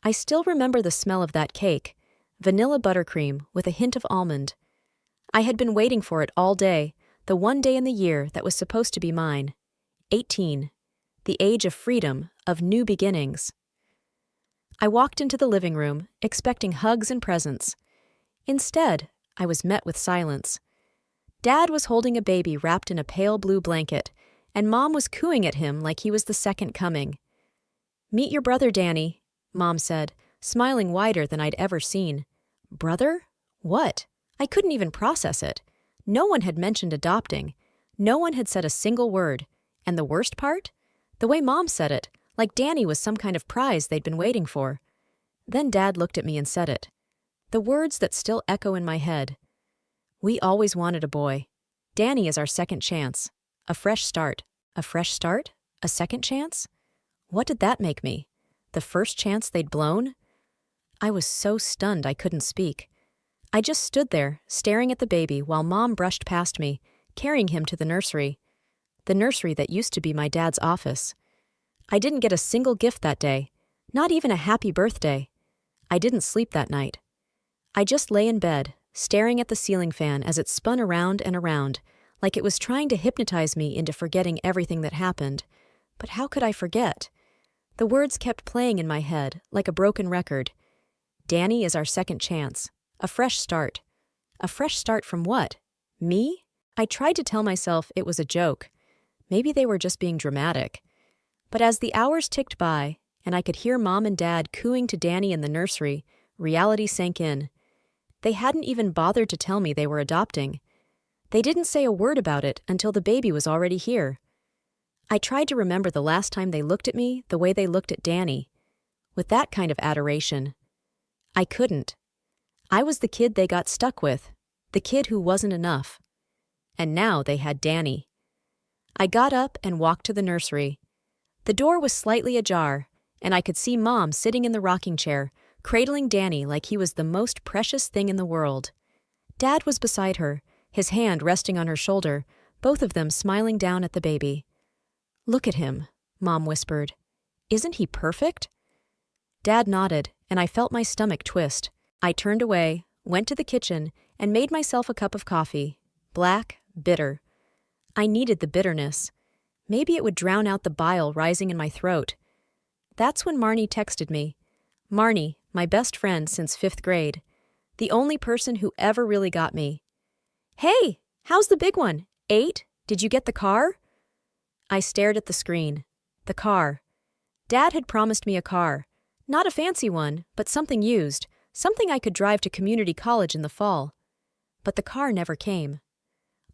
I still remember the smell of that cake, vanilla buttercream with a hint of almond. I had been waiting for it all day, the one day in the year that was supposed to be mine. 18. The age of freedom, of new beginnings. I walked into the living room, expecting hugs and presents. Instead, I was met with silence. Dad was holding a baby wrapped in a pale blue blanket, and Mom was cooing at him like he was the second coming. "Meet your brother, Danny," Mom said, smiling wider than I'd ever seen. Brother? What? I couldn't even process it. No one had mentioned adopting. No one had said a single word. And the worst part? The way Mom said it, like Danny was some kind of prize they'd been waiting for. Then Dad looked at me and said it. The words that still echo in my head. "We always wanted a boy. Danny is our second chance. A fresh start. A fresh start? A second chance?" What did that make me? The first chance they'd blown? I was so stunned I couldn't speak. I just stood there, staring at the baby while Mom brushed past me, carrying him to the nursery. The nursery that used to be my dad's office. I didn't get a single gift that day, not even a happy birthday. I didn't sleep that night. I just lay in bed, staring at the ceiling fan as it spun around and around, like it was trying to hypnotize me into forgetting everything that happened. But how could I forget? The words kept playing in my head, like a broken record. Danny is our second chance. A fresh start. A fresh start from what? Me? I tried to tell myself it was a joke. Maybe they were just being dramatic. But as the hours ticked by, and I could hear Mom and Dad cooing to Danny in the nursery, reality sank in. They hadn't even bothered to tell me they were adopting. They didn't say a word about it until the baby was already here. I tried to remember the last time they looked at me the way they looked at Danny, with that kind of adoration. I couldn't. I was the kid they got stuck with, the kid who wasn't enough. And now they had Danny. I got up and walked to the nursery. The door was slightly ajar, and I could see Mom sitting in the rocking chair, cradling Danny like he was the most precious thing in the world. Dad was beside her, his hand resting on her shoulder, both of them smiling down at the baby. "Look at him," Mom whispered. "Isn't he perfect?" Dad nodded, and I felt my stomach twist. I turned away, went to the kitchen, and made myself a cup of coffee. Black, bitter. I needed the bitterness. Maybe it would drown out the bile rising in my throat. That's when Marnie texted me. Marnie, my best friend since 5th grade. The only person who ever really got me. "Hey, how's the big one? 8? Did you get the car?" I stared at the screen. The car. Dad had promised me a car. Not a fancy one, but something used, something I could drive to community college in the fall. But the car never came.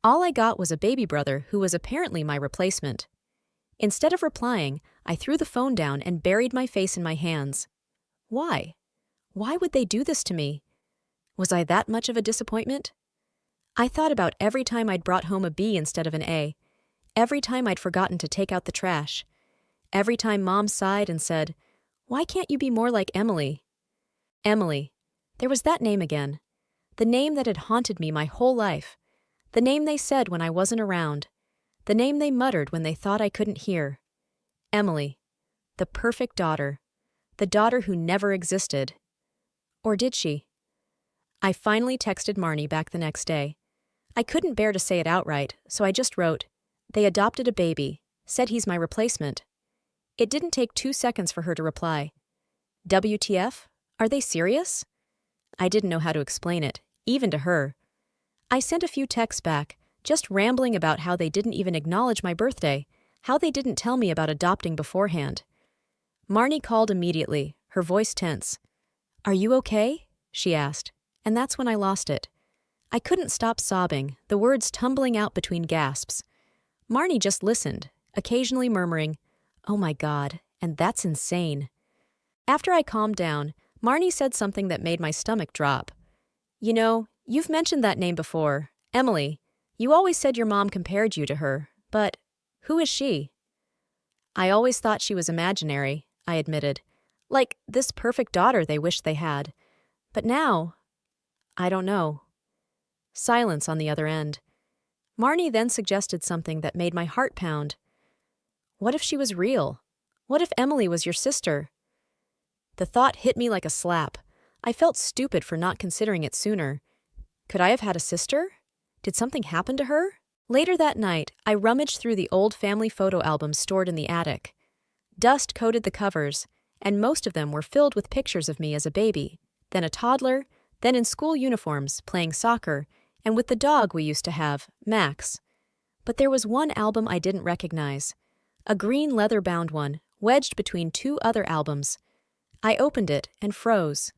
All I got was a baby brother who was apparently my replacement. Instead of replying, I threw the phone down and buried my face in my hands. Why? Why would they do this to me? Was I that much of a disappointment? I thought about every time I'd brought home a B instead of an A. Every time I'd forgotten to take out the trash. Every time Mom sighed and said, "Why can't you be more like Emily?" Emily. There was that name again. The name that had haunted me my whole life. The name they said when I wasn't around. The name they muttered when they thought I couldn't hear. Emily. The perfect daughter. The daughter who never existed. Or did she? I finally texted Marnie back the next day. I couldn't bear to say it outright, so I just wrote, "They adopted a baby, said he's my replacement." It didn't take 2 seconds for her to reply. WTF? Are they serious? I didn't know how to explain it, even to her. I sent a few texts back, just rambling about how they didn't even acknowledge my birthday, how they didn't tell me about adopting beforehand. Marnie called immediately, her voice tense. "Are you okay?" she asked, and that's when I lost it. I couldn't stop sobbing, the words tumbling out between gasps. Marnie just listened, occasionally murmuring, "Oh my God, and that's insane." After I calmed down, Marnie said something that made my stomach drop. "You know, you've mentioned that name before, Emily. You always said your mom compared you to her, but who is she?" "I always thought she was imaginary," I admitted. "Like this perfect daughter they wished they had. But now, I don't know." Silence on the other end. Marnie then suggested something that made my heart pound. "What if she was real? What if Emily was your sister?" The thought hit me like a slap. I felt stupid for not considering it sooner. Could I have had a sister? Did something happen to her? Later that night, I rummaged through the old family photo albums stored in the attic. Dust coated the covers, and most of them were filled with pictures of me as a baby, then a toddler, then in school uniforms, playing soccer, and with the dog we used to have, Max. But there was one album I didn't recognize, a green leather-bound one, wedged between two other albums. I opened it and froze.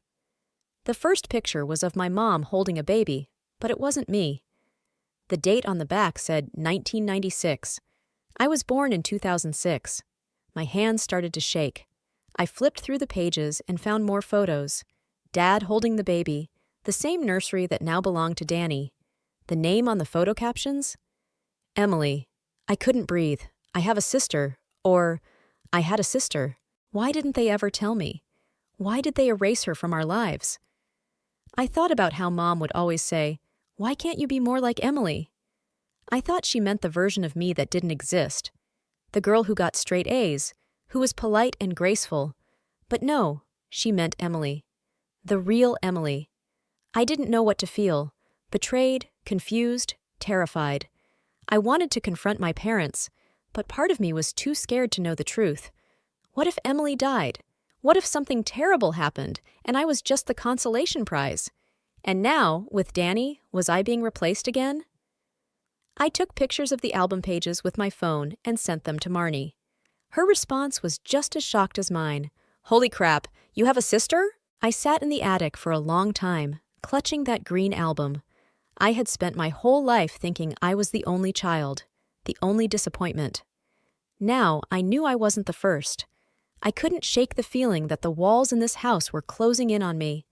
The first picture was of my mom holding a baby, but it wasn't me. The date on the back said 1996. I was born in 2006. My hands started to shake. I flipped through the pages and found more photos. Dad holding the baby, the same nursery that now belonged to Danny. The name on the photo captions? Emily. I couldn't breathe. I have a sister. Or, I had a sister. Why didn't they ever tell me? Why did they erase her from our lives? I thought about how Mom would always say, "Why can't you be more like Emily?" I thought she meant the version of me that didn't exist. The girl who got straight A's, who was polite and graceful. But no, she meant Emily. The real Emily. I didn't know what to feel. Betrayed, confused, terrified. I wanted to confront my parents, but part of me was too scared to know the truth. What if Emily died? What if something terrible happened, and I was just the consolation prize? And now, with Danny, was I being replaced again? I took pictures of the album pages with my phone and sent them to Marnie. Her response was just as shocked as mine. "Holy crap, you have a sister?" I sat in the attic for a long time, clutching that green album. I had spent my whole life thinking I was the only child, the only disappointment. Now I knew I wasn't the first. I couldn't shake the feeling that the walls in this house were closing in on me.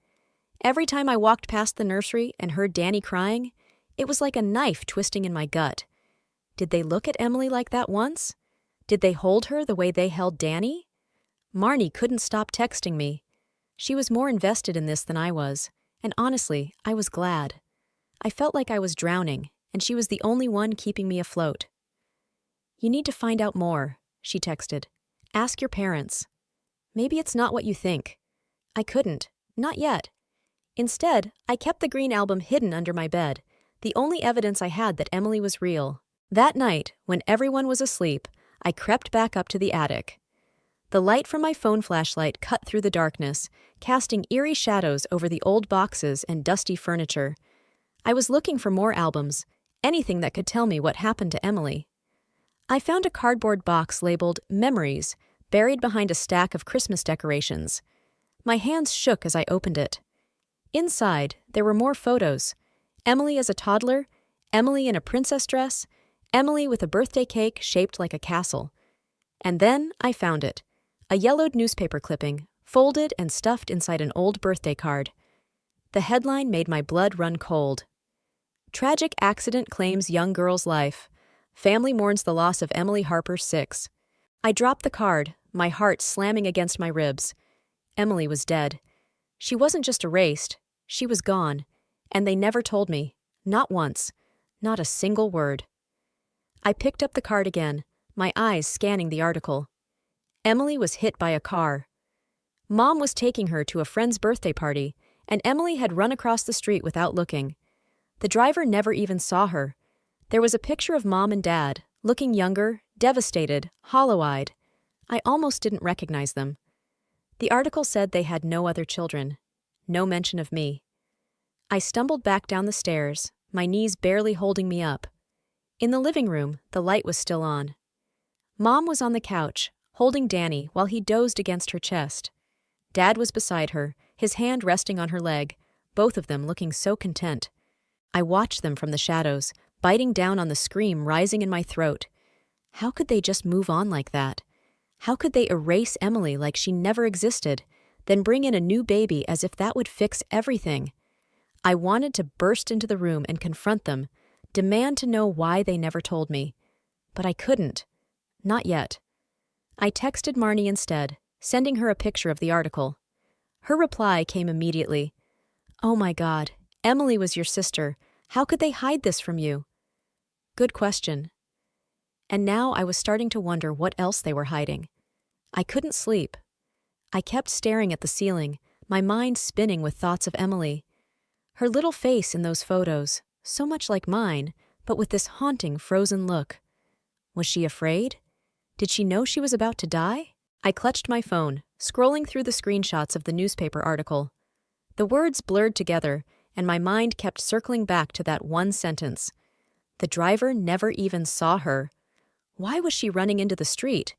Every time I walked past the nursery and heard Danny crying, it was like a knife twisting in my gut. Did they look at Emily like that once? Did they hold her the way they held Danny? Marnie couldn't stop texting me. She was more invested in this than I was, and honestly, I was glad. I felt like I was drowning, and she was the only one keeping me afloat. "You need to find out more," she texted. "Ask your parents. Maybe it's not what you think." I couldn't. Not yet. Instead, I kept the green album hidden under my bed, the only evidence I had that Emily was real. That night, when everyone was asleep, I crept back up to the attic. The light from my phone flashlight cut through the darkness, casting eerie shadows over the old boxes and dusty furniture. I was looking for more albums, anything that could tell me what happened to Emily. I found a cardboard box labeled Memories, buried behind a stack of Christmas decorations. My hands shook as I opened it. Inside, there were more photos. Emily as a toddler, Emily in a princess dress, Emily with a birthday cake shaped like a castle. And then I found it. A yellowed newspaper clipping, folded and stuffed inside an old birthday card. The headline made my blood run cold. "Tragic accident claims young girl's life. Family mourns the loss of Emily Harper, 6. I dropped the card, my heart slamming against my ribs. Emily was dead. She wasn't just erased, she was gone. And they never told me. Not once. Not a single word. I picked up the card again, my eyes scanning the article. Emily was hit by a car. Mom was taking her to a friend's birthday party, and Emily had run across the street without looking. The driver never even saw her. There was a picture of Mom and Dad, looking younger, devastated, hollow-eyed. I almost didn't recognize them. The article said they had no other children. No mention of me. I stumbled back down the stairs, my knees barely holding me up. In the living room, the light was still on. Mom was on the couch, holding Danny while he dozed against her chest. Dad was beside her, his hand resting on her leg, both of them looking so content. I watched them from the shadows, biting down on the scream rising in my throat. How could they just move on like that? How could they erase Emily like she never existed, then bring in a new baby as if that would fix everything? I wanted to burst into the room and confront them, demand to know why they never told me. But I couldn't. Not yet. I texted Marnie instead, sending her a picture of the article. Her reply came immediately. "Oh my God, Emily was your sister. How could they hide this from you?" Good question. And now I was starting to wonder what else they were hiding. I couldn't sleep. I kept staring at the ceiling, my mind spinning with thoughts of Emily. Her little face in those photos, so much like mine, but with this haunting, frozen look. Was she afraid? Did she know she was about to die? I clutched my phone, scrolling through the screenshots of the newspaper article. The words blurred together, and my mind kept circling back to that one sentence. The driver never even saw her. Why was she running into the street?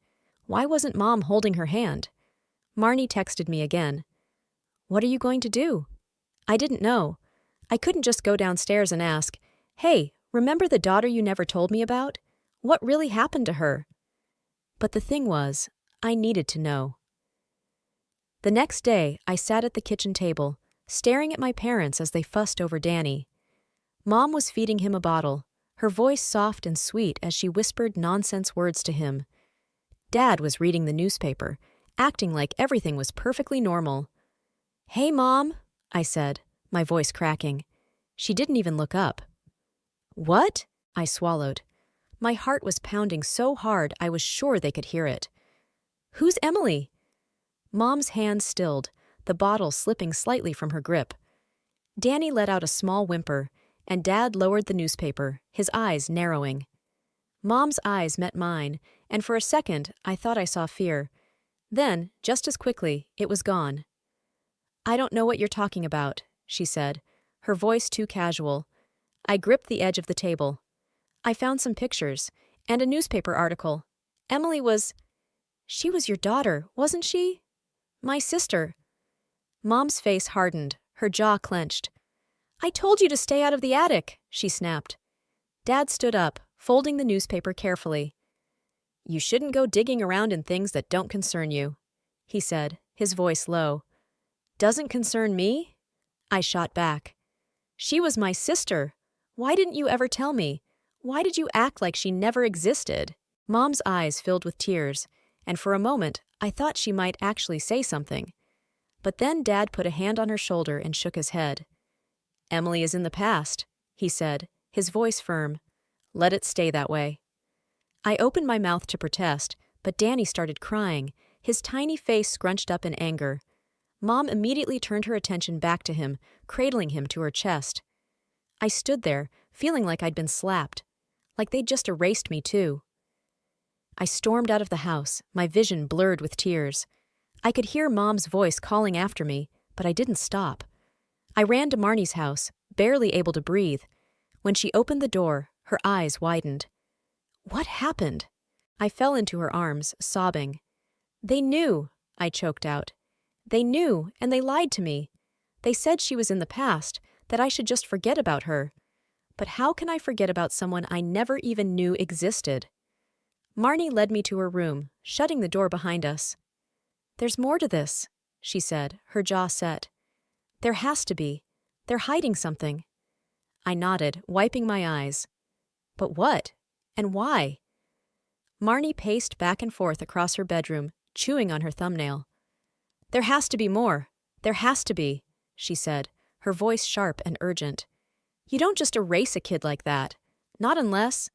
Why wasn't Mom holding her hand? Marnie texted me again. "What are you going to do?" I didn't know. I couldn't just go downstairs and ask, "Hey, remember the daughter you never told me about? What really happened to her?" But the thing was, I needed to know. The next day, I sat at the kitchen table, staring at my parents as they fussed over Danny. Mom was feeding him a bottle, her voice soft and sweet as she whispered nonsense words to him. Dad was reading the newspaper, acting like everything was perfectly normal. "Hey, Mom," I said, my voice cracking. She didn't even look up. "What?" I swallowed. My heart was pounding so hard I was sure they could hear it. "Who's Emily?" Mom's hand stilled, the bottle slipping slightly from her grip. Danny let out a small whimper, and Dad lowered the newspaper, his eyes narrowing. Mom's eyes met mine, and for a second I thought I saw fear. Then, just as quickly, it was gone. "I don't know what you're talking about," she said, her voice too casual. I gripped the edge of the table. "I found some pictures, and a newspaper article. She was your daughter, wasn't she?" "My sister." Mom's face hardened, her jaw clenched. "I told you to stay out of the attic," she snapped. Dad stood up, folding the newspaper carefully. "You shouldn't go digging around in things that don't concern you," he said, his voice low. "Doesn't concern me?" I shot back. "She was my sister. Why didn't you ever tell me? Why did you act like she never existed?" Mom's eyes filled with tears, and for a moment I thought she might actually say something. But then Dad put a hand on her shoulder and shook his head. "Emily is in the past," he said, his voice firm. "Let it stay that way." I opened my mouth to protest, but Danny started crying, his tiny face scrunched up in anger. Mom immediately turned her attention back to him, cradling him to her chest. I stood there, feeling like I'd been slapped, like they'd just erased me too. I stormed out of the house, my vision blurred with tears. I could hear Mom's voice calling after me, but I didn't stop. I ran to Marnie's house, barely able to breathe. When she opened the door, her eyes widened. "What happened?" I fell into her arms, sobbing. "They knew," I choked out. "They knew, and they lied to me. They said she was in the past, that I should just forget about her. But how can I forget about someone I never even knew existed?" Marnie led me to her room, shutting the door behind us. "There's more to this," she said, her jaw set. "There has to be. They're hiding something." I nodded, wiping my eyes. "But what? And why?" Marnie paced back and forth across her bedroom, chewing on her thumbnail. "There has to be more. There has to be," she said, her voice sharp and urgent. "You don't just erase a kid like that. Not unless—"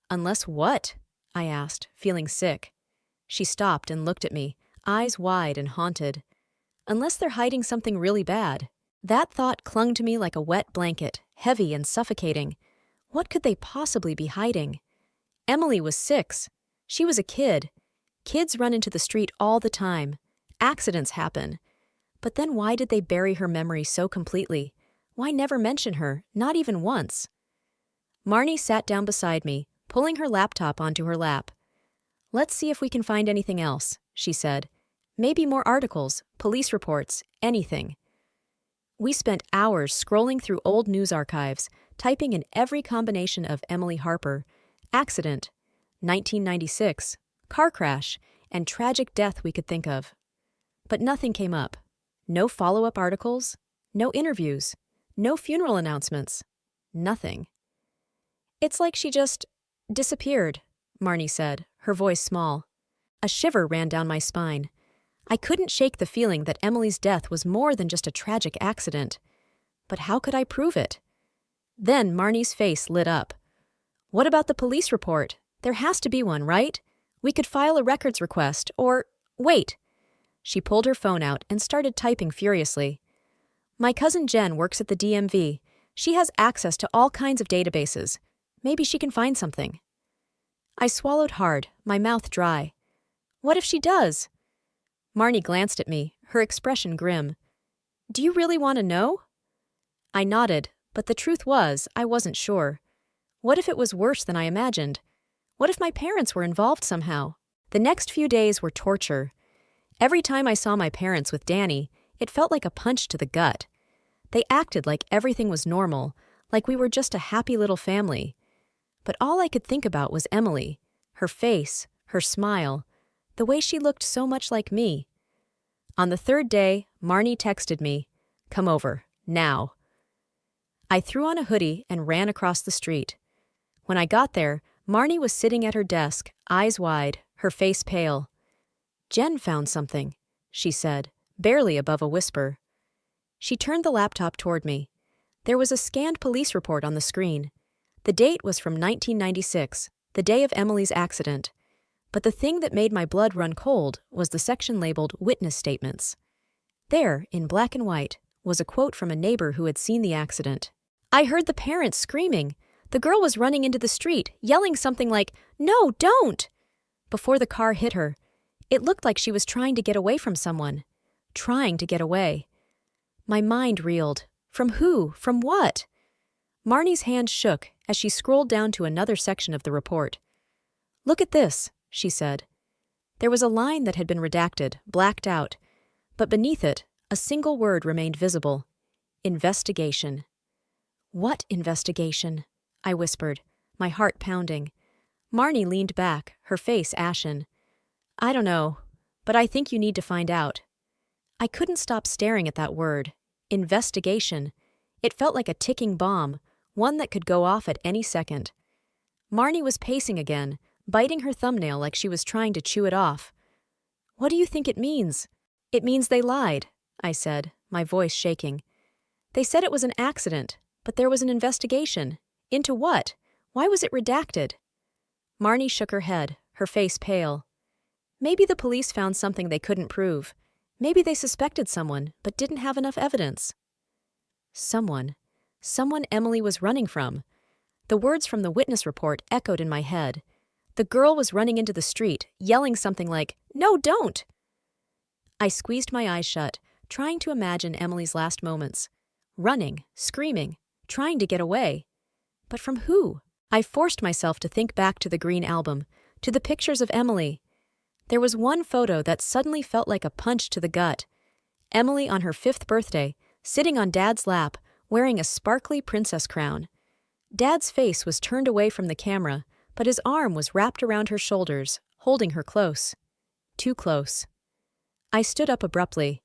"Unless what?" I asked, feeling sick. She stopped and looked at me, eyes wide and haunted. "Unless they're hiding something really bad." That thought clung to me like a wet blanket, heavy and suffocating. What could they possibly be hiding? Emily was 6. She was a kid. Kids run into the street all the time. Accidents happen. But then why did they bury her memory so completely? Why never mention her, not even once? Marnie sat down beside me, pulling her laptop onto her lap. "Let's see if we can find anything else," she said. "Maybe more articles, police reports, anything." We spent hours scrolling through old news archives, typing in every combination of Emily Harper, accident, 1996, car crash, and tragic death we could think of. But nothing came up. No follow-up articles, no interviews, no funeral announcements, nothing. "It's like she just disappeared," Marnie said, her voice small. A shiver ran down my spine. I couldn't shake the feeling that Emily's death was more than just a tragic accident. But how could I prove it? Then Marnie's face lit up. "What about the police report? There has to be one, right? We could file a records request, or— Wait!" She pulled her phone out and started typing furiously. My cousin Jen works at the DMV. She has access to all kinds of databases. Maybe she can find something. I swallowed hard, my mouth dry. What if she does? Marnie glanced at me, her expression grim. Do you really want to know? I nodded, but the truth was, I wasn't sure. What if it was worse than I imagined? What if my parents were involved somehow? The next few days were torture. Every time I saw my parents with Danny, it felt like a punch to the gut. They acted like everything was normal, like we were just a happy little family. But all I could think about was Emily, her face, her smile, the way she looked so much like me. On the third day, Marnie texted me, "Come over, now." I threw on a hoodie and ran across the street. When I got there, Marnie was sitting at her desk, eyes wide, her face pale. "Jen found something," she said, barely above a whisper. She turned the laptop toward me. There was a scanned police report on the screen. The date was from 1996, the day of Emily's accident. But the thing that made my blood run cold was the section labeled Witness Statements. There, in black and white, was a quote from a neighbor who had seen the accident. I heard the parents screaming. The girl was running into the street, yelling something like, "No, don't!" Before the car hit her. It looked like she was trying to get away from someone. Trying to get away. My mind reeled. From who? From what? Marnie's hand shook as she scrolled down to another section of the report. "Look at this," she said. There was a line that had been redacted, blacked out, but beneath it, a single word remained visible. Investigation. What investigation? I whispered, my heart pounding. Marnie leaned back, her face ashen. I don't know, but I think you need to find out. I couldn't stop staring at that word. Investigation. It felt like a ticking bomb, one that could go off at any second. Marnie was pacing again, biting her thumbnail like she was trying to chew it off. What do you think it means? It means they lied, I said, my voice shaking. They said it was an accident, but there was an investigation. Into what? Why was it redacted? Marnie shook her head, her face pale. Maybe the police found something they couldn't prove. Maybe they suspected someone, but didn't have enough evidence. Someone. Someone Emily was running from. The words from the witness report echoed in my head. The girl was running into the street, yelling something like, "No, don't!" I squeezed my eyes shut, trying to imagine Emily's last moments. Running, screaming, trying to get away. But from who? I forced myself to think back to the green album, to the pictures of Emily. There was one photo that suddenly felt like a punch to the gut. Emily on her 5th birthday, sitting on Dad's lap, wearing a sparkly princess crown. Dad's face was turned away from the camera, but his arm was wrapped around her shoulders, holding her close. Too close. I stood up abruptly.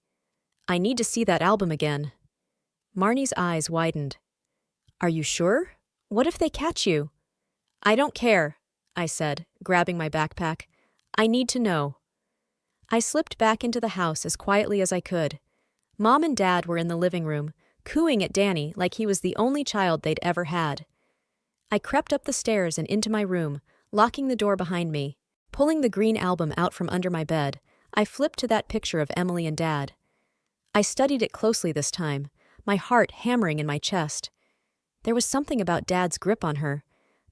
I need to see that album again. Marnie's eyes widened. Are you sure? What if they catch you? I don't care, I said, grabbing my backpack. I need to know. I slipped back into the house as quietly as I could. Mom and Dad were in the living room, cooing at Danny like he was the only child they'd ever had. I crept up the stairs and into my room, locking the door behind me. Pulling the green album out from under my bed, I flipped to that picture of Emily and Dad. I studied it closely this time, my heart hammering in my chest. There was something about Dad's grip on her,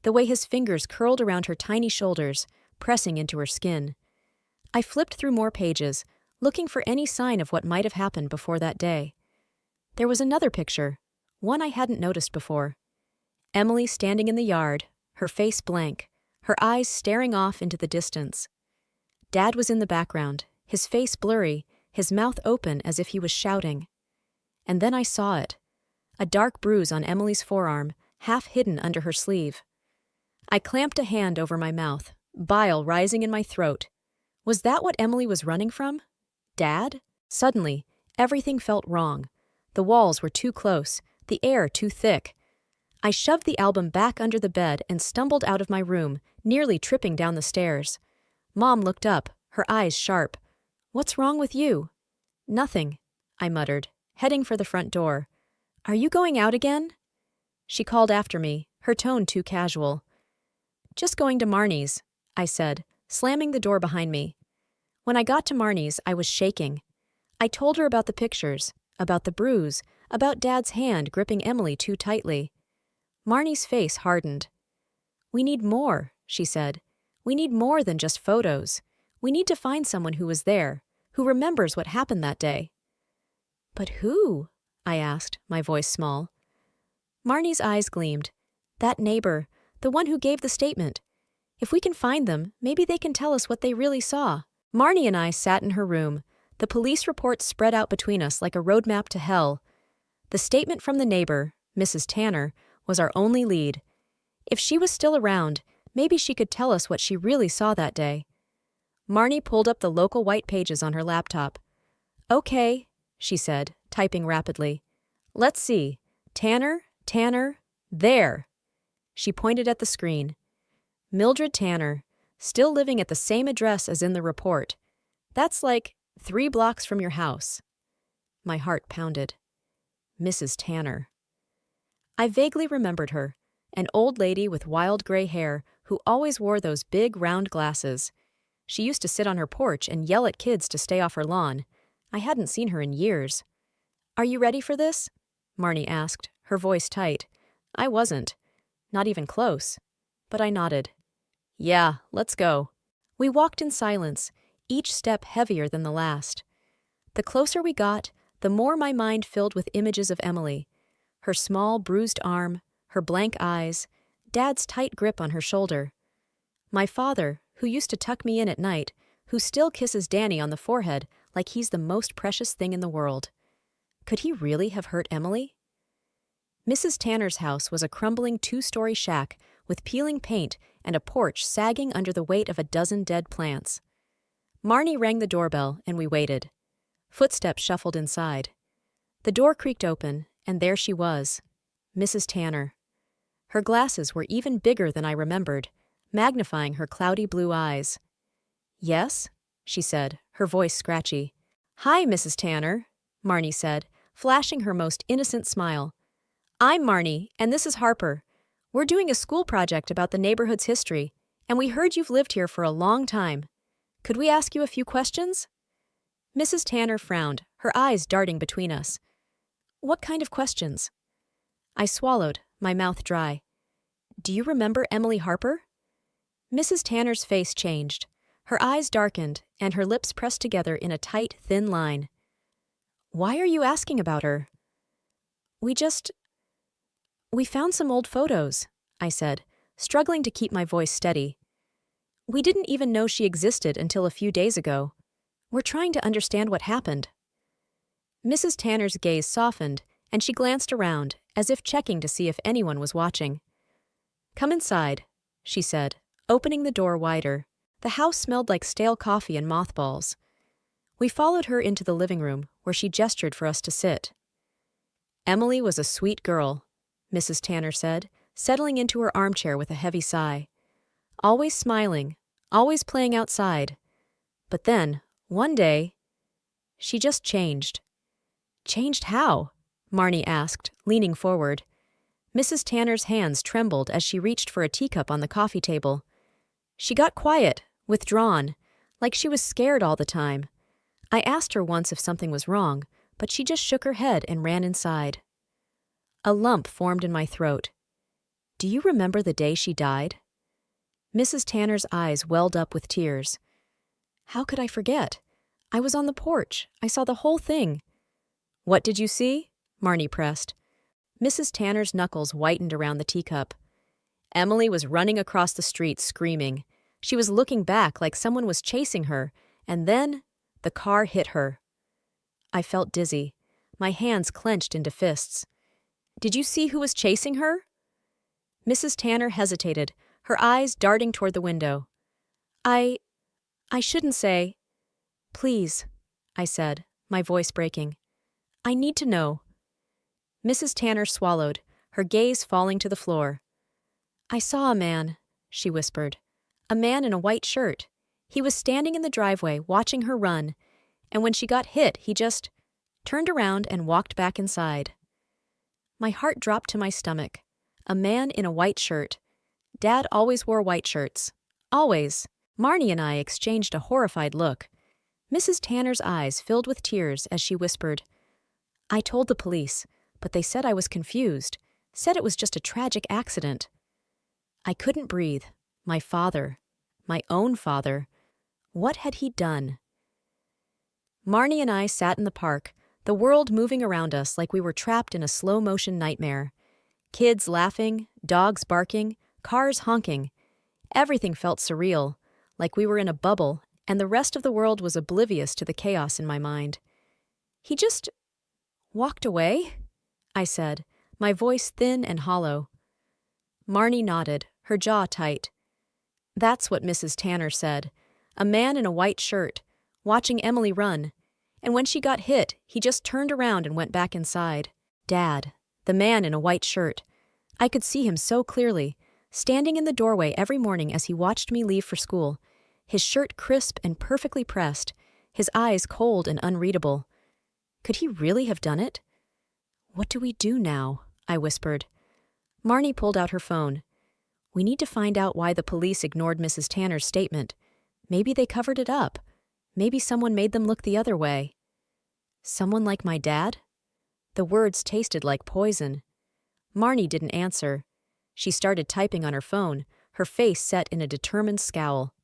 the way his fingers curled around her tiny shoulders, pressing into her skin. I flipped through more pages, looking for any sign of what might have happened before that day. There was another picture, one I hadn't noticed before. Emily standing in the yard, her face blank, her eyes staring off into the distance. Dad was in the background, his face blurry, his mouth open as if he was shouting. And then I saw it. A dark bruise on Emily's forearm, half hidden under her sleeve. I clamped a hand over my mouth, bile rising in my throat. Was that what Emily was running from? Dad? Suddenly, everything felt wrong. The walls were too close, the air too thick. I shoved the album back under the bed and stumbled out of my room, nearly tripping down the stairs. Mom looked up, her eyes sharp. What's wrong with you? Nothing, I muttered, heading for the front door. Are you going out again? She called after me, her tone too casual. Just going to Marnie's, I said, slamming the door behind me. When I got to Marnie's, I was shaking. I told her about the pictures, about the bruise, about Dad's hand gripping Emily too tightly. Marnie's face hardened. "We need more," she said. "We need more than just photos. We need to find someone who was there, who remembers what happened that day." "But who?" I asked, my voice small. Marnie's eyes gleamed. "That neighbor, the one who gave the statement. If we can find them, maybe they can tell us what they really saw." Marnie and I sat in her room. The police report spread out between us like a roadmap to hell. The statement from the neighbor, Mrs. Tanner, was our only lead. If she was still around, maybe she could tell us what she really saw that day. Marnie pulled up the local white pages on her laptop. "Okay," she said, typing rapidly. "Let's see. Tanner, there." She pointed at the screen. "Mildred Tanner, still living at the same address as in the report. That's like 3 blocks from your house." My heart pounded. Mrs. Tanner. I vaguely remembered her, an old lady with wild gray hair who always wore those big round glasses. She used to sit on her porch and yell at kids to stay off her lawn. I hadn't seen her in years. "Are you ready for this?" Marnie asked, her voice tight. I wasn't. Not even close. But I nodded. "Yeah, let's go." We walked in silence, each step heavier than the last. The closer we got, the more my mind filled with images of Emily. Her small, bruised arm, her blank eyes, Dad's tight grip on her shoulder. My father, who used to tuck me in at night, who still kisses Danny on the forehead like he's the most precious thing in the world. Could he really have hurt Emily? Mrs. Tanner's house was a crumbling 2-story shack with peeling paint and a porch sagging under the weight of a dozen dead plants. Marnie rang the doorbell and we waited. Footsteps shuffled inside. The door creaked open, and there she was, Mrs. Tanner. Her glasses were even bigger than I remembered, magnifying her cloudy blue eyes. "Yes?" she said, her voice scratchy. "Hi, Mrs. Tanner," Marnie said, flashing her most innocent smile. "I'm Marnie, and this is Harper. We're doing a school project about the neighborhood's history, and we heard you've lived here for a long time. Could we ask you a few questions?" Mrs. Tanner frowned, her eyes darting between us. "What kind of questions?" I swallowed, my mouth dry. "Do you remember Emily Harper?" Mrs. Tanner's face changed. Her eyes darkened, and her lips pressed together in a tight, thin line. "Why are you asking about her?" We found some old photos," I said, struggling to keep my voice steady. "We didn't even know she existed until a few days ago. We're trying to understand what happened." Mrs. Tanner's gaze softened, and she glanced around, as if checking to see if anyone was watching. "Come inside," she said, opening the door wider. The house smelled like stale coffee and mothballs. We followed her into the living room, where she gestured for us to sit. "Emily was a sweet girl," Mrs. Tanner said, settling into her armchair with a heavy sigh. "Always smiling, always playing outside. But then, one day, she just changed." "Changed how?" Marnie asked, leaning forward. Mrs. Tanner's hands trembled as she reached for a teacup on the coffee table. "She got quiet, withdrawn, like she was scared all the time. I asked her once if something was wrong, but she just shook her head and ran inside." A lump formed in my throat. "Do you remember the day she died?" Mrs. Tanner's eyes welled up with tears. "How could I forget? I was on the porch. I saw the whole thing." "What did you see?" Marnie pressed. Mrs. Tanner's knuckles whitened around the teacup. "Emily was running across the street screaming. She was looking back like someone was chasing her, and then the car hit her." I felt dizzy. My hands clenched into fists. "Did you see who was chasing her?" Mrs. Tanner hesitated, her eyes darting toward the window. I shouldn't say." "Please," I said, my voice breaking. "I need to know." Mrs. Tanner swallowed, her gaze falling to the floor. "I saw a man," she whispered. "A man in a white shirt. He was standing in the driveway watching her run, and when she got hit, he just turned around and walked back inside." My heart dropped to my stomach. A man in a white shirt. Dad always wore white shirts. Always. Marnie and I exchanged a horrified look. Mrs. Tanner's eyes filled with tears as she whispered, "I told the police, but they said I was confused, said it was just a tragic accident." I couldn't breathe. My father. My own father. What had he done? Marnie and I sat in the park, the world moving around us like we were trapped in a slow-motion nightmare. Kids laughing, dogs barking, cars honking. Everything felt surreal, like we were in a bubble, and the rest of the world was oblivious to the chaos in my mind. "He just walked away?" I said, my voice thin and hollow. Marnie nodded, her jaw tight. "That's what Mrs. Tanner said. A man in a white shirt, watching Emily run. And when she got hit, he just turned around and went back inside. Dad, the man in a white shirt. I could see him so clearly, standing in the doorway every morning as he watched me leave for school, his shirt crisp and perfectly pressed, his eyes cold and unreadable. Could he really have done it? "What do we do now?" I whispered. Marnie pulled out her phone. "We need to find out why the police ignored Mrs. Tanner's statement. Maybe they covered it up. Maybe someone made them look the other way." "Someone like my dad?" The words tasted like poison. Marnie didn't answer. She started typing on her phone, her face set in a determined scowl.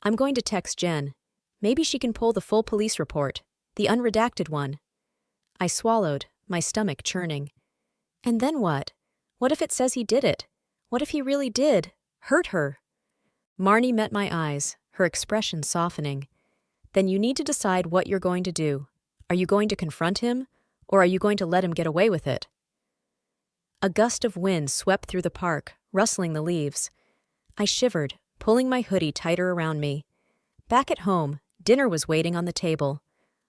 "I'm going to text Jen. Maybe she can pull the full police report, the unredacted one." I swallowed, my stomach churning. And then what? What if it says he did it? What if he really did hurt her? Marnie met my eyes, her expression softening. "Then you need to decide what you're going to do. Are you going to confront him, or are you going to let him get away with it?" A gust of wind swept through the park, rustling the leaves. I shivered, pulling my hoodie tighter around me. Back at home, dinner was waiting on the table.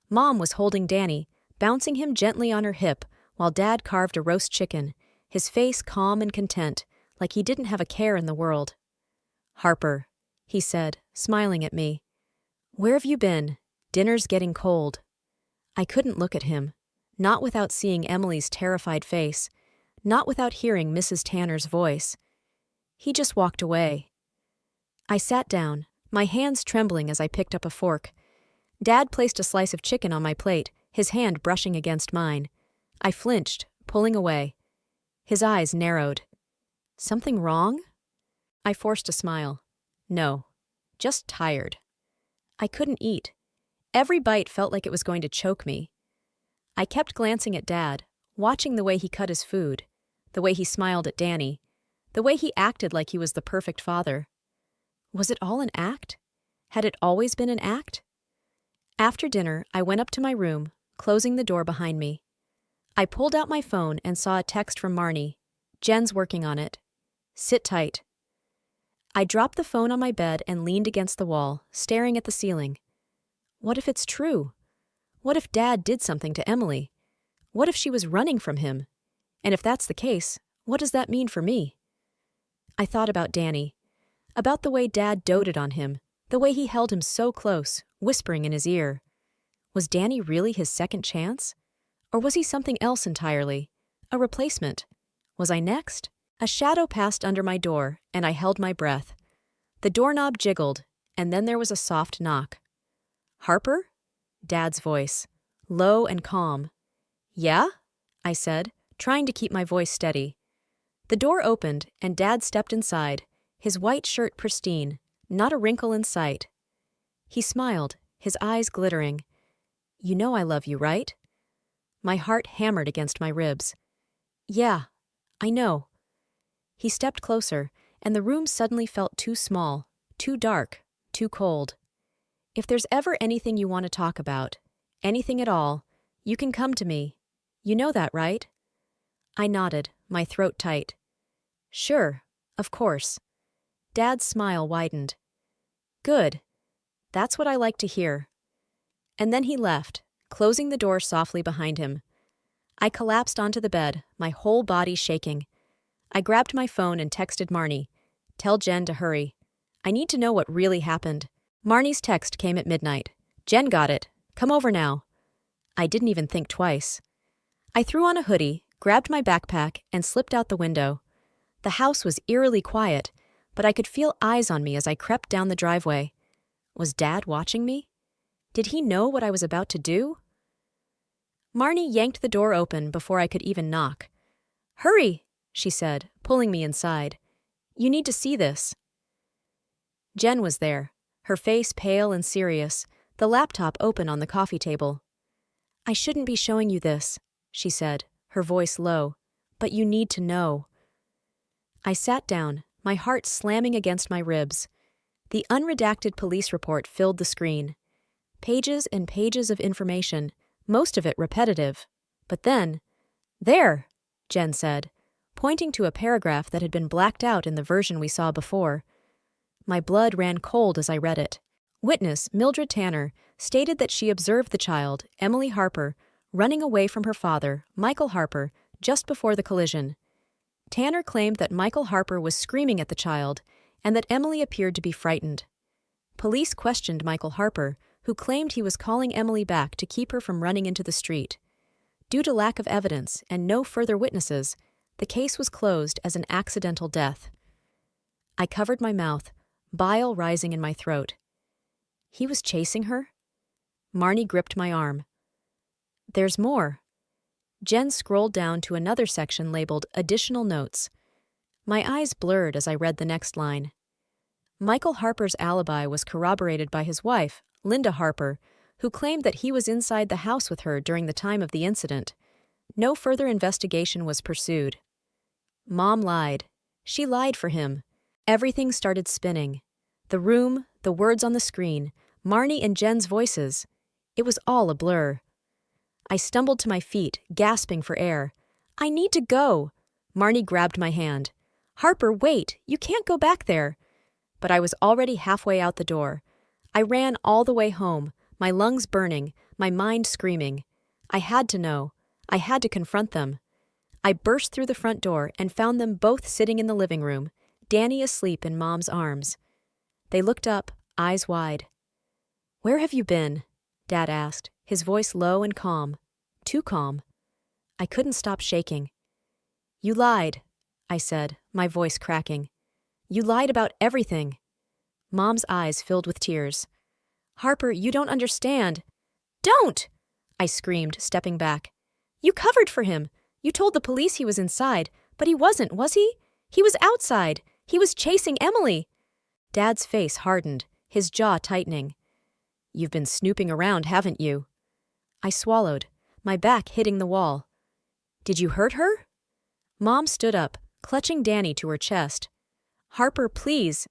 Mom was holding Danny, bouncing him gently on her hip, while Dad carved a roast chicken, his face calm and content, like he didn't have a care in the world. "Harper," he said, smiling at me. "Where have you been? Dinner's getting cold." I couldn't look at him, not without seeing Emily's terrified face, not without hearing Mrs. Tanner's voice. He just walked away. I sat down, my hands trembling as I picked up a fork. Dad placed a slice of chicken on my plate, his hand brushing against mine. I flinched, pulling away. His eyes narrowed. "Something wrong?" I forced a smile. "No, just tired." I couldn't eat. Every bite felt like it was going to choke me. I kept glancing at Dad, watching the way he cut his food, the way he smiled at Danny, the way he acted like he was the perfect father. Was it all an act? Had it always been an act? After dinner, I went up to my room, closing the door behind me. I pulled out my phone and saw a text from Marnie. "Jen's working on it. Sit tight." I dropped the phone on my bed and leaned against the wall, staring at the ceiling. What if it's true? What if Dad did something to Emily? What if she was running from him? And if that's the case, what does that mean for me? I thought about Danny, about the way Dad doted on him, the way he held him so close, whispering in his ear. Was Danny really his second chance? Or was he something else entirely? A replacement? Was I next? A shadow passed under my door, and I held my breath. The doorknob jiggled, and then there was a soft knock. "Harper?" Dad's voice, low and calm. "Yeah?" I said, trying to keep my voice steady. The door opened, and Dad stepped inside, his white shirt pristine, not a wrinkle in sight. He smiled, his eyes glittering. "You know I love you, right?" My heart hammered against my ribs. "Yeah, I know." He stepped closer, and the room suddenly felt too small, too dark, too cold. "If there's ever anything you want to talk about, anything at all, you can come to me. You know that, right?" I nodded, my throat tight. "Sure, of course." Dad's smile widened. "Good. That's what I like to hear." And then he left, closing the door softly behind him. I collapsed onto the bed, my whole body shaking. I grabbed my phone and texted Marnie. "Tell Jen to hurry. I need to know what really happened." Marnie's text came at midnight. "Jen got it. Come over now." I didn't even think twice. I threw on a hoodie, grabbed my backpack, and slipped out the window. The house was eerily quiet, but I could feel eyes on me as I crept down the driveway. Was Dad watching me? Did he know what I was about to do? Marnie yanked the door open before I could even knock. "Hurry," she said, pulling me inside. "You need to see this." Jen was there, her face pale and serious, the laptop open on the coffee table. "I shouldn't be showing you this," she said, her voice low, "but you need to know." I sat down, my heart slamming against my ribs. The unredacted police report filled the screen. Pages and pages of information, most of it repetitive. But then, "There," Jen said, pointing to a paragraph that had been blacked out in the version we saw before. My blood ran cold as I read it. Witness Mildred Tanner stated that she observed the child, Emily Harper, running away from her father, Michael Harper, just before the collision. Tanner claimed that Michael Harper was screaming at the child and that Emily appeared to be frightened. Police questioned Michael Harper, who claimed he was calling Emily back to keep her from running into the street. Due to lack of evidence and no further witnesses, the case was closed as an accidental death. I covered my mouth, bile rising in my throat. He was chasing her? Marnie gripped my arm. "There's more." Jen scrolled down to another section labeled Additional Notes. My eyes blurred as I read the next line. Michael Harper's alibi was corroborated by his wife, Linda Harper, who claimed that he was inside the house with her during the time of the incident. No further investigation was pursued. Mom lied. She lied for him. Everything started spinning. The room, the words on the screen, Marnie and Jen's voices. It was all a blur. I stumbled to my feet, gasping for air. "I need to go." Marnie grabbed my hand. "Harper, wait. You can't go back there." But I was already halfway out the door. I ran all the way home, my lungs burning, my mind screaming. I had to know. I had to confront them. I burst through the front door and found them both sitting in the living room, Danny asleep in Mom's arms. They looked up, eyes wide. "Where have you been?" Dad asked, his voice low and calm. Too calm. I couldn't stop shaking. "You lied," I said, my voice cracking. "You lied about everything." Mom's eyes filled with tears. "Harper, you don't understand." "Don't!" I screamed, stepping back. "You covered for him. You told the police he was inside, but he wasn't, was he? He was outside. He was chasing Emily." Dad's face hardened, his jaw tightening. "You've been snooping around, haven't you?" I swallowed, my back hitting the wall. "Did you hurt her?" Mom stood up, clutching Danny to her chest. "Harper, please."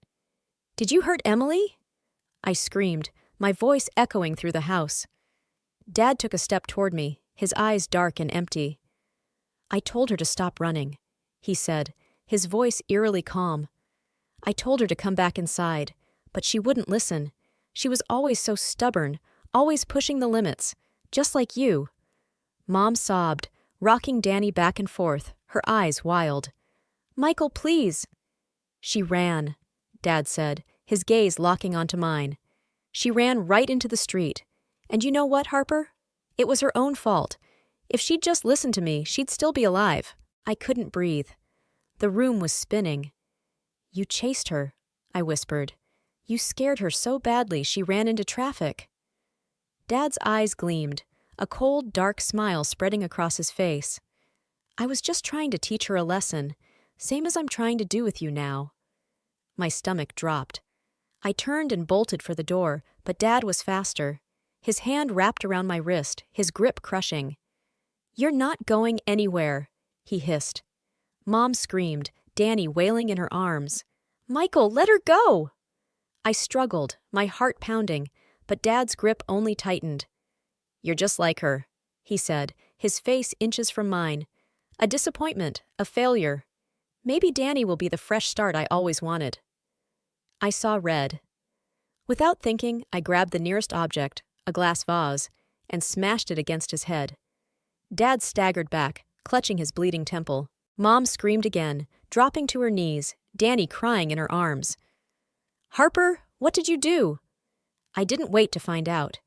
"Did you hurt Emily?" I screamed, my voice echoing through the house. Dad took a step toward me, his eyes dark and empty. "I told her to stop running," he said, his voice eerily calm. "I told her to come back inside, but she wouldn't listen. She was always so stubborn, always pushing the limits, just like you." Mom sobbed, rocking Danny back and forth, her eyes wild. "Michael, please." "She ran," Dad said, his gaze locking onto mine. "She ran right into the street. And you know what, Harper? It was her own fault. If she'd just listened to me, she'd still be alive." I couldn't breathe. The room was spinning. "You chased her," I whispered. "You scared her so badly she ran into traffic." Dad's eyes gleamed, a cold, dark smile spreading across his face. "I was just trying to teach her a lesson, same as I'm trying to do with you now." My stomach dropped. I turned and bolted for the door, but Dad was faster. His hand wrapped around my wrist, his grip crushing. "You're not going anywhere," he hissed. Mom screamed, Danny wailing in her arms. "Michael, let her go!" I struggled, my heart pounding, but Dad's grip only tightened. "You're just like her," he said, his face inches from mine. "A disappointment, a failure. Maybe Danny will be the fresh start I always wanted." I saw red. Without thinking, I grabbed the nearest object, a glass vase, and smashed it against his head. Dad staggered back, clutching his bleeding temple. Mom screamed again, dropping to her knees, Danny crying in her arms. "Harper, what did you do?" I didn't wait to find out.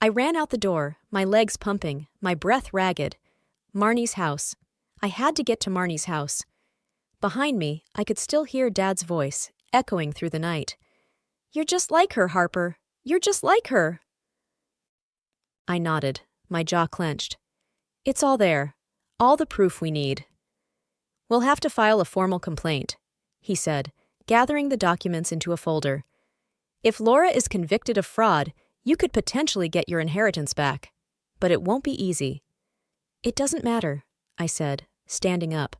I ran out the door, my legs pumping, my breath ragged. Marnie's house. I had to get to Marnie's house. Behind me, I could still hear Dad's voice, echoing through the night. "You're just like her, Harper. You're just like her." I nodded, my jaw clenched. It's all there. All the proof we need. We'll have to file a formal complaint, he said, gathering the documents into a folder. If Laura is convicted of fraud, you could potentially get your inheritance back. But it won't be easy. It doesn't matter, I said, standing up.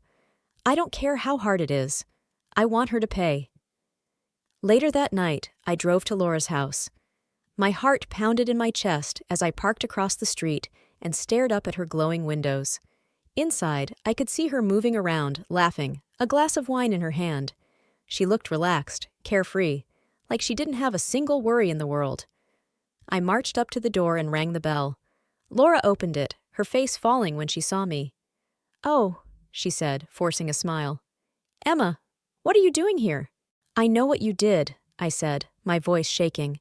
I don't care how hard it is. I want her to pay. Later that night, I drove to Laura's house. My heart pounded in my chest as I parked across the street and stared up at her glowing windows. Inside, I could see her moving around, laughing, a glass of wine in her hand. She looked relaxed, carefree, like she didn't have a single worry in the world. I marched up to the door and rang the bell. Laura opened it, her face falling when she saw me. "Oh," she said, forcing a smile. "Emma, what are you doing here?" "I know what you did," I said, my voice shaking.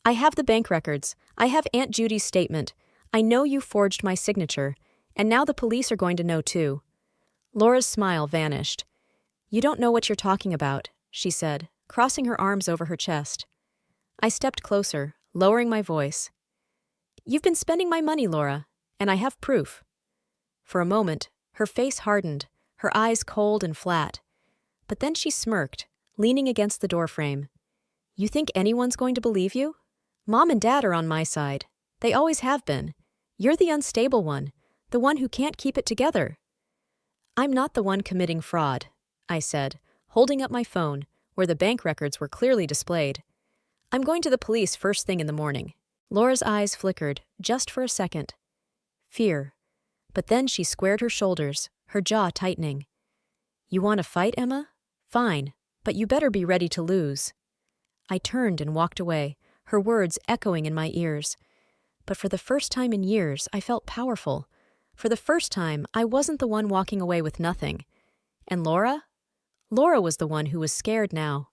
"I have the bank records. I have Aunt Judy's statement. I know you forged my signature, and now the police are going to know too." Laura's smile vanished. "You don't know what you're talking about," she said, crossing her arms over her chest. I stepped closer, lowering my voice. "You've been spending my money, Laura, and I have proof." For a moment, her face hardened, her eyes cold and flat. But then she smirked, leaning against the doorframe. "You think anyone's going to believe you? Mom and Dad are on my side. They always have been. You're the unstable one, the one who can't keep it together." "I'm not the one committing fraud," I said, holding up my phone, where the bank records were clearly displayed. "I'm going to the police first thing in the morning." Laura's eyes flickered, just for a second. Fear. But then she squared her shoulders, her jaw tightening. "You want to fight, Emma? Fine, but you better be ready to lose." I turned and walked away, her words echoing in my ears. But for the first time in years, I felt powerful. For the first time, I wasn't the one walking away with nothing. And Laura? Laura was the one who was scared now.